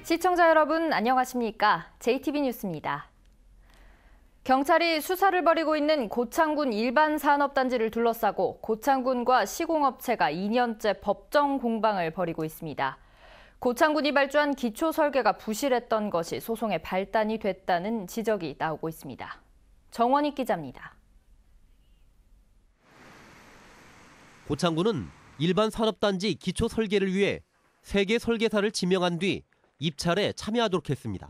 시청자 여러분 안녕하십니까? JTB 뉴스입니다. 경찰이 수사를 벌이고 있는 고창군 일반산업단지를 둘러싸고 고창군과 시공업체가 2년째 법정 공방을 벌이고 있습니다. 고창군이 발주한 기초 설계가 부실했던 것이 소송의 발단이 됐다는 지적이 나오고 있습니다. 정원익 기자입니다. 고창군은 일반산업단지 기초 설계를 위해 세계 설계사를 지명한 뒤 입찰에 참여하도록 했습니다.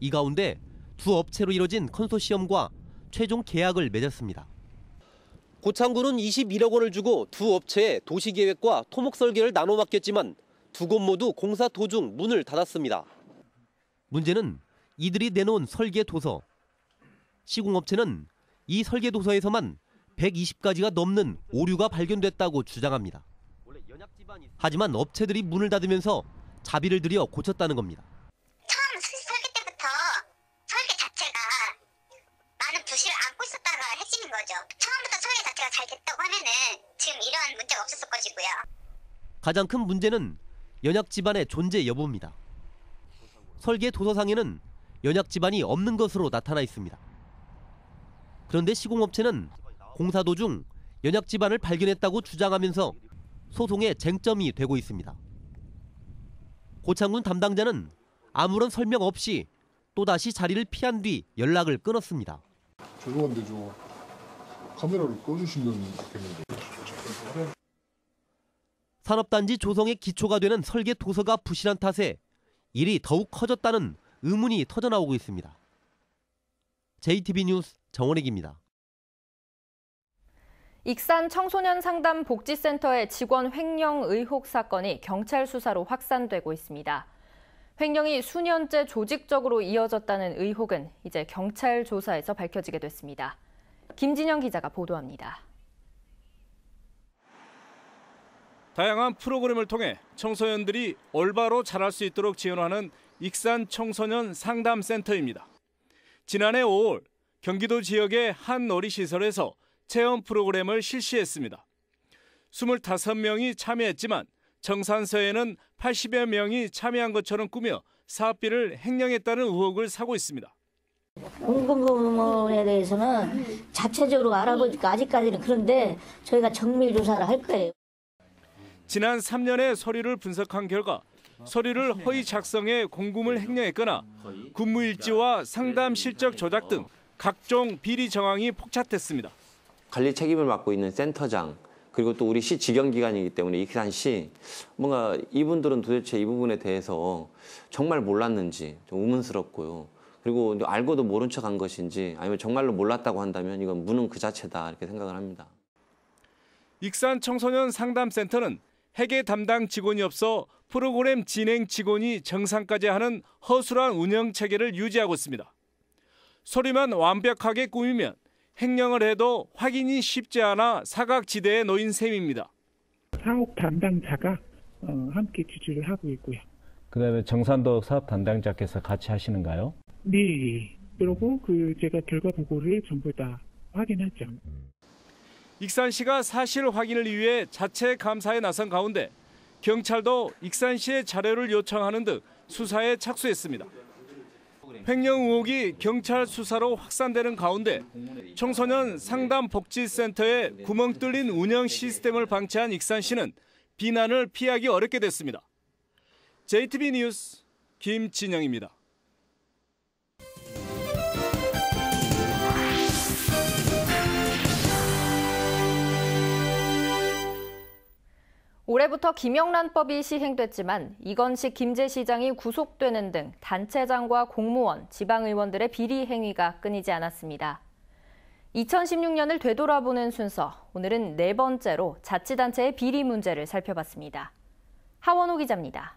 이 가운데 두 업체로 이뤄진 컨소시엄과 최종 계약을 맺었습니다. 고창군은 21억 원을 주고 두 업체에 도시계획과 토목 설계를 나눠 맡겼지만 두 곳 모두 공사 도중 문을 닫았습니다. 문제는 이들이 내놓은 설계 도서. 시공업체는 이 설계 도서에서만 120가지가 넘는 오류가 발견됐다고 주장합니다. 하지만 업체들이 문을 닫으면서 자비를 들여 고쳤다는 겁니다. 처음 설계 때부터 설계 자체가 많은 부실을 안고 있었다가 핵심인 거죠. 처음부터 설계 자체가 잘 됐다고 하면은 지금 이런 문제가 없었을 것이고요. 가장 큰 문제는 연약 지반의 존재 여부입니다. 설계 도서상에는 연약 지반이 없는 것으로 나타나 있습니다. 그런데 시공업체는 공사 도중 연약 지반을 발견했다고 주장하면서 소송의 쟁점이 되고 있습니다. 고창군 담당자는 아무런 설명 없이 또다시 자리를 피한 뒤 연락을 끊었습니다. 죄송한데 저 카메라를 꺼주시면 좋겠는데. 산업단지 조성의 기초가 되는 설계 도서가 부실한 탓에 일이 더욱 커졌다는 의문이 터져나오고 있습니다. JTB 뉴스 정원익입니다. 익산 청소년 상담 복지센터의 직원 횡령 의혹 사건이 경찰 수사로 확산되고 있습니다. 횡령이 수년째 조직적으로 이어졌다는 의혹은 이제 경찰 조사에서 밝혀지게 됐습니다. 김진영 기자가 보도합니다. 다양한 프로그램을 통해 청소년들이 올바로 자랄 수 있도록 지원하는 익산 청소년 상담센터입니다. 지난해 5월 경기도 지역의 한 놀이시설에서 체험 프로그램을 실시했습니다. 25명이 참여했지만 정산서에는 80여 명이 참여한 것처럼 꾸며 사업비를 횡령했다는 의혹을 사고 있습니다. 공금 부분에 대해서는 자체적으로 알아보니까 아직까지는 그런데 저희가 정밀 조사를 할 거예요. 지난 3년의 서류를 분석한 결과 서류를 허위 작성해 공금을 횡령했거나 근무일지와 상담 실적 조작 등 각종 비리 정황이 폭착됐습니다. 관리 책임을 맡고 있는 센터장 그리고 또 우리 시 직영기관이기 때문에 익산시 뭔가 이분들은 도대체 이 부분에 대해서 정말 몰랐는지 좀 의문스럽고요. 그리고 알고도 모른 척한 것인지 아니면 정말로 몰랐다고 한다면 이건 무능 그 자체다 이렇게 생각을 합니다. 익산 청소년 상담센터는 회계 담당 직원이 없어 프로그램 진행 직원이 정상까지 하는 허술한 운영 체계를 유지하고 있습니다. 서류만 완벽하게 꾸미면 횡령을 해도 확인이 쉽지 않아 사각지대에 놓인 셈입니다. 사업 담당자가 함께 지지를 하고 있고요. 그다음에 정산도 사업 담당자께서 같이 하시는가요? 네. 그리고 제가 결과 보고를 전부 다 확인하죠. 익산시가 사실 확인을 위해 자체 감사에 나선 가운데 경찰도 익산시의 자료를 요청하는 등 수사에 착수했습니다. 횡령 의혹이 경찰 수사로 확산되는 가운데 청소년 상담복지센터의 구멍 뚫린 운영 시스템을 방치한 익산시는 비난을 피하기 어렵게 됐습니다. JTB 뉴스 김진영입니다. 올해부터 김영란법이 시행됐지만 이건식 김제시장이 구속되는 등 단체장과 공무원, 지방의원들의 비리 행위가 끊이지 않았습니다. 2016년을 되돌아보는 순서, 오늘은 네 번째로 자치단체의 비리 문제를 살펴봤습니다. 하원호 기자입니다.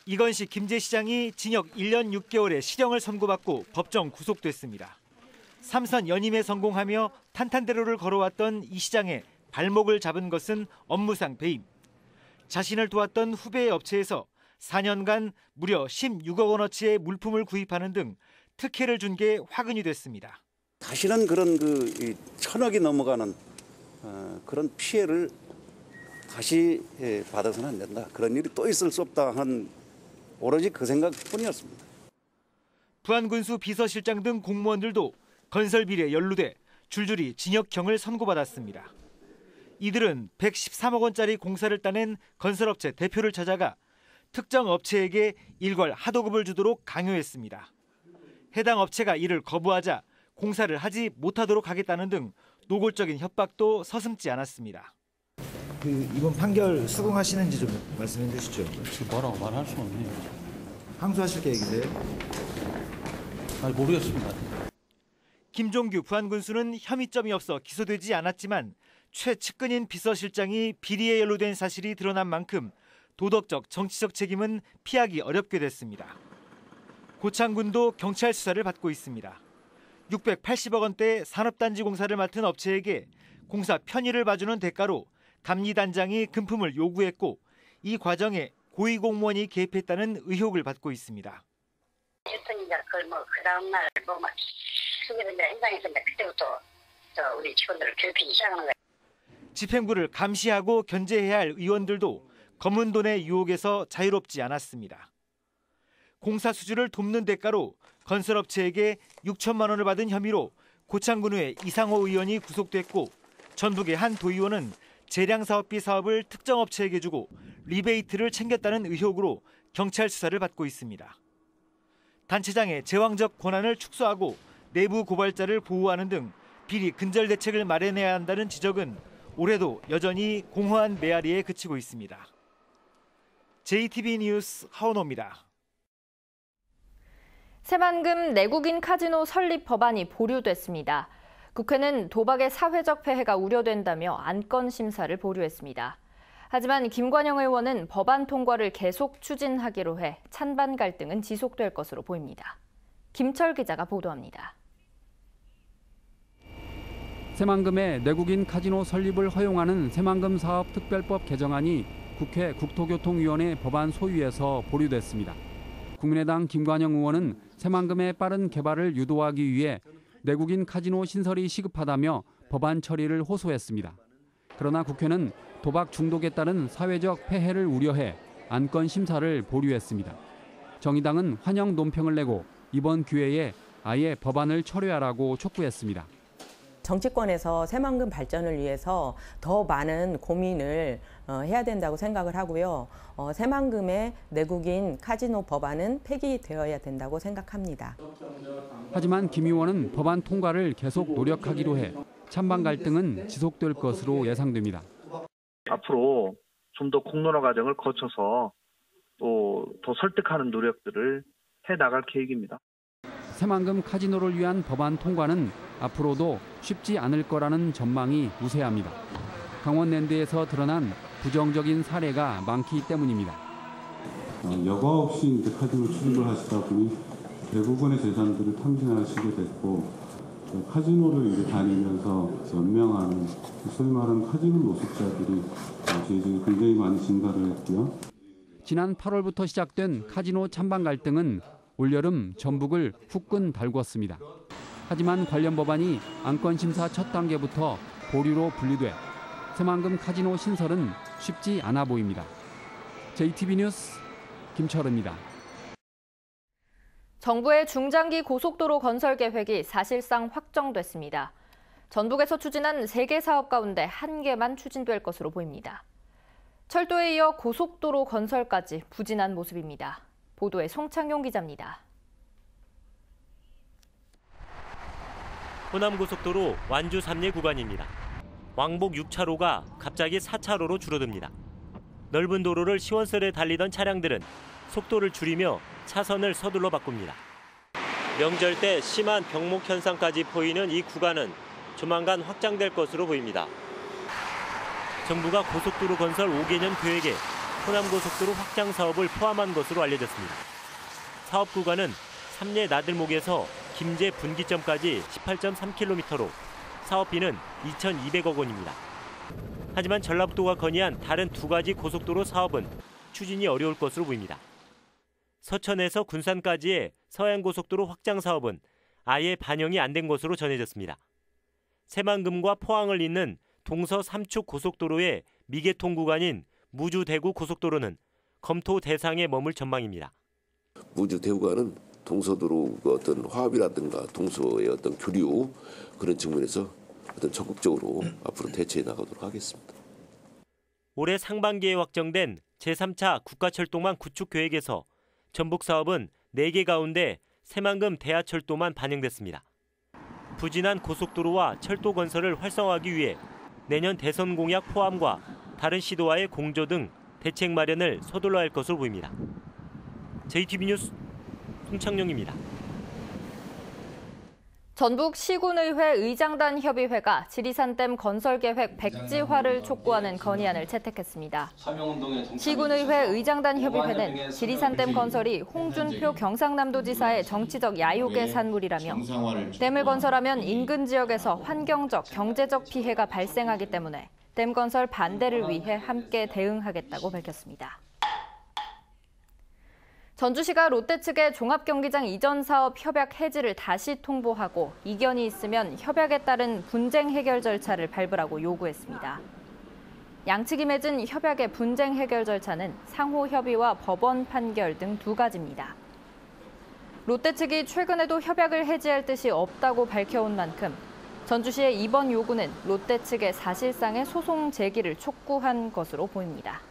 이건식 김제시장이 징역 1년 6개월의 실형을 선고받고 법정 구속됐습니다. 3선 연임에 성공하며 탄탄대로를 걸어왔던 이 시장의 발목을 잡은 것은 업무상 배임. 자신을 도왔던 후배의 업체에서 4년간 무려 16억 원어치의 물품을 구입하는 등 특혜를 준 게 화근이 됐습니다. 다시는 그런 천억이 넘어가는 그런 피해를 다시 받아서는 안 된다. 그런 일이 또 있을 수 없다 한 오로지 그 생각뿐이었습니다. 부안군수 비서실장 등 공무원들도 건설 비리에 연루돼 줄줄이 징역형을 선고받았습니다. 이들은 113억 원짜리 공사를 따낸 건설업체 대표를 찾아가 특정 업체에게 일괄 하도급을 주도록 강요했습니다. 해당 업체가 이를 거부하자 공사를 하지 못하도록 하겠다는 등 노골적인 협박도 서슴지 않았습니다. 이번 판결 수긍하시는지 좀 말씀해 주시죠. 뭐라고 말할 수 없네요. 항소하실 계획이세요? 모르겠습니다. 김종규 부안군수는 혐의점이 없어 기소되지 않았지만 최측근인 비서실장이 비리에 연루된 사실이 드러난 만큼 도덕적, 정치적 책임은 피하기 어렵게 됐습니다. 고창군도 경찰 수사를 받고 있습니다. 680억 원대 산업단지 공사를 맡은 업체에게 공사 편의를 봐주는 대가로 감리단장이 금품을 요구했고 이 과정에 고위공무원이 개입했다는 의혹을 받고 있습니다. 했으니까 그걸 그 다음날 수기를 현장에서 그때부터 우리 직원들을 괴롭히기 시작하는 거예요. 집행부를 감시하고 견제해야 할 의원들도 검은 돈의 유혹에서 자유롭지 않았습니다. 공사 수주를 돕는 대가로 건설업체에게 6천만 원을 받은 혐의로 고창군의 이상호 의원이 구속됐고 전북의 한 도의원은 재량사업비 사업을 특정 업체에게 주고 리베이트를 챙겼다는 의혹으로 경찰 수사를 받고 있습니다. 단체장의 제왕적 권한을 축소하고 내부 고발자를 보호하는 등 비리 근절 대책을 마련해야 한다는 지적은 올해도 여전히 공허한 메아리에 그치고 있습니다. JTB 뉴스 하원호입니다. 새만금 내국인 카지노 설립 법안이 보류됐습니다. 국회는 도박의 사회적 폐해가 우려된다며 안건 심사를 보류했습니다. 하지만 김관영 의원은 법안 통과를 계속 추진하기로 해 찬반 갈등은 지속될 것으로 보입니다. 김철 기자가 보도합니다. 새만금의 내국인 카지노 설립을 허용하는 새만금 사업 특별법 개정안이 국회 국토교통위원회 법안 소위에서 보류됐습니다. 국민의당 김관영 의원은 새만금의 빠른 개발을 유도하기 위해 내국인 카지노 신설이 시급하다며 법안 처리를 호소했습니다. 그러나 국회는 도박 중독에 따른 사회적 폐해를 우려해 안건 심사를 보류했습니다. 정의당은 환영 논평을 내고 이번 기회에 아예 법안을 철회하라고 촉구했습니다. 정치권에서 새만금 발전을 위해서 더 많은 고민을 해야 된다고 생각을 하고요. 새만금의 내국인 카지노 법안은 폐기되어야 된다고 생각합니다. 하지만 김 의원은 법안 통과를 계속 노력하기로 해 찬반 갈등은 지속될 것으로 예상됩니다. 앞으로 좀 더 공론화 과정을 거쳐서 또 더 설득하는 노력들을 해나갈 계획입니다. 새만금 카지노를 위한 법안 통과는 앞으로도 쉽지 않을 거라는 전망이 우세합니다. 강원랜드에서 드러난 부정적인 사례가 많기 때문입니다. 여과 없이 이제 카지노 출입을 하시다 보니 대부분의 재산들을 탕진하시게 됐고 카지노를 이제 다니면서 연명하는 소위 말하는 카지노 노숙자들이 저희 중에 굉장히 많이 증가를 했고요. 지난 8월부터 시작된 카지노 찬반 갈등은 올여름 전북을 후끈 달궜습니다. 하지만 관련 법안이 안건 심사 첫 단계부터 보류로 분리돼 새만금 카지노 신설은 쉽지 않아 보입니다. JTB 뉴스 김철우입니다. 정부의 중장기 고속도로 건설 계획이 사실상 확정됐습니다. 전북에서 추진한 3개 사업 가운데 1개만 추진될 것으로 보입니다. 철도에 이어 고속도로 건설까지 부진한 모습입니다. 보도에 송창용 기자입니다. 호남고속도로 완주 3리 구간입니다. 왕복 6차로가 갑자기 4차로로 줄어듭니다. 넓은 도로를 시원스레 달리던 차량들은 속도를 줄이며 차선을 서둘러 바꿉니다. 명절 때 심한 병목 현상까지 보이는 이 구간은 조만간 확장될 것으로 보입니다. 정부가 고속도로 건설 5개년 계획에 호남고속도로 확장 사업을 포함한 것으로 알려졌습니다. 사업 구간은 삼례 나들목에서 김제 분기점까지 18.3km로 사업비는 2,200억 원입니다. 하지만 전라북도가 건의한 다른 2가지 고속도로 사업은 추진이 어려울 것으로 보입니다. 서천에서 군산까지의 서해안고속도로 확장 사업은 아예 반영이 안 된 것으로 전해졌습니다. 새만금과 포항을 잇는 동서 3축 고속도로의 미개통 구간인 무주 대구 고속도로는 검토 대상에 머물 전망입니다. 무주 대구간은 동서도로 어떤 화합이라든가 동서의 어떤 교류 그런 측면에서 어떤 적극적으로 앞으로 대처해 나가도록 하겠습니다. 올해 상반기에 확정된 제3차 국가철도망 구축 계획에서 전북 사업은 4개 가운데 새만금 대하철도만 반영됐습니다. 부진한 고속도로와 철도 건설을 활성화하기 위해 내년 대선 공약 포함과 다른 시도와의 공조 등 대책 마련을 서둘러 할 것으로 보입니다. JTB 뉴스 송창용입니다. 전북 시군의회 의장단 협의회가 지리산댐 건설 계획 백지화를 촉구하는 건의안을 채택했습니다. 시군의회 의장단 협의회는 지리산댐 건설이 홍준표 경상남도지사의 정치적 야욕의 산물이라며 댐을 건설하면 인근 지역에서 환경적, 경제적 피해가 발생하기 때문에 댐 건설 반대를 위해 함께 대응하겠다고 밝혔습니다. 전주시가 롯데 측에 종합경기장 이전 사업 협약 해지를 다시 통보하고 이견이 있으면 협약에 따른 분쟁 해결 절차를 밟으라고 요구했습니다. 양측이 맺은 협약의 분쟁 해결 절차는 상호 협의와 법원 판결 등 2가지입니다. 롯데 측이 최근에도 협약을 해지할 뜻이 없다고 밝혀온 만큼 전주시의 이번 요구는 롯데 측의 사실상의 소송 제기를 촉구한 것으로 보입니다.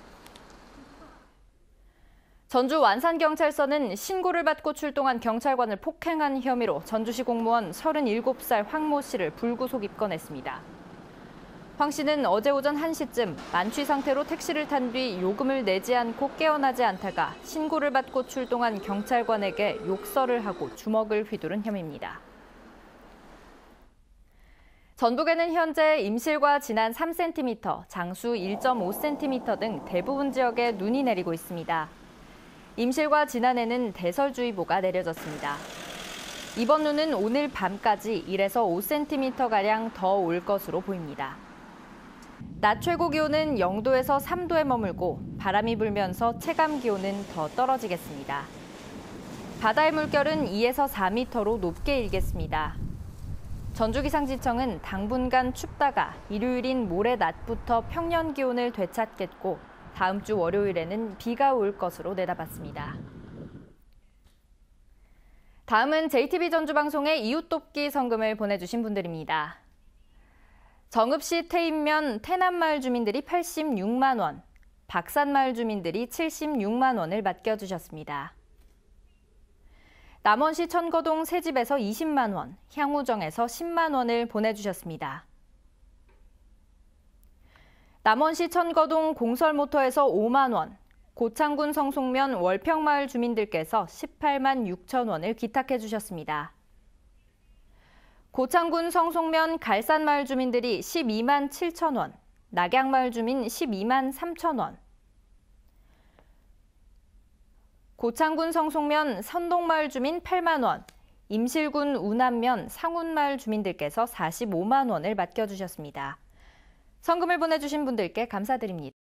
전주 완산경찰서는 신고를 받고 출동한 경찰관을 폭행한 혐의로 전주시 공무원 37살 황모 씨를 불구속 입건했습니다. 황 씨는 어제 오전 1시쯤 만취 상태로 택시를 탄 뒤 요금을 내지 않고 깨어나지 않다가 신고를 받고 출동한 경찰관에게 욕설을 하고 주먹을 휘두른 혐의입니다. 전북에는 현재 임실과 진안 3cm, 장수 1.5cm 등 대부분 지역에 눈이 내리고 있습니다. 임실과 진안에는 대설주의보가 내려졌습니다. 이번 눈은 오늘 밤까지 1에서 5cm가량 더 올 것으로 보입니다. 낮 최고 기온은 0도에서 3도에 머물고 바람이 불면서 체감 기온은 더 떨어지겠습니다. 바다의 물결은 2에서 4m로 높게 일겠습니다. 전주기상지청은 당분간 춥다가 일요일인 모레 낮부터 평년 기온을 되찾겠고 다음 주 월요일에는 비가 올 것으로 내다봤습니다. 다음은 JTB 전주방송에 이웃돕기 성금을 보내주신 분들입니다. 정읍시 태인면 태남마을 주민들이 86만 원, 박산마을 주민들이 76만 원을 맡겨주셨습니다. 남원시 천거동 새집에서 20만 원, 향우정에서 10만 원을 보내주셨습니다. 남원시 천거동 공설모터에서 5만 원, 고창군 성송면 월평마을 주민들께서 18만 6천 원을 기탁해 주셨습니다. 고창군 성송면 갈산마을 주민들이 12만 7천 원, 낙양마을 주민 12만 3천 원, 고창군 성송면 선동마을 주민 8만 원, 임실군 우남면 상운마을 주민들께서 45만 원을 맡겨주셨습니다. 성금을 보내주신 분들께 감사드립니다.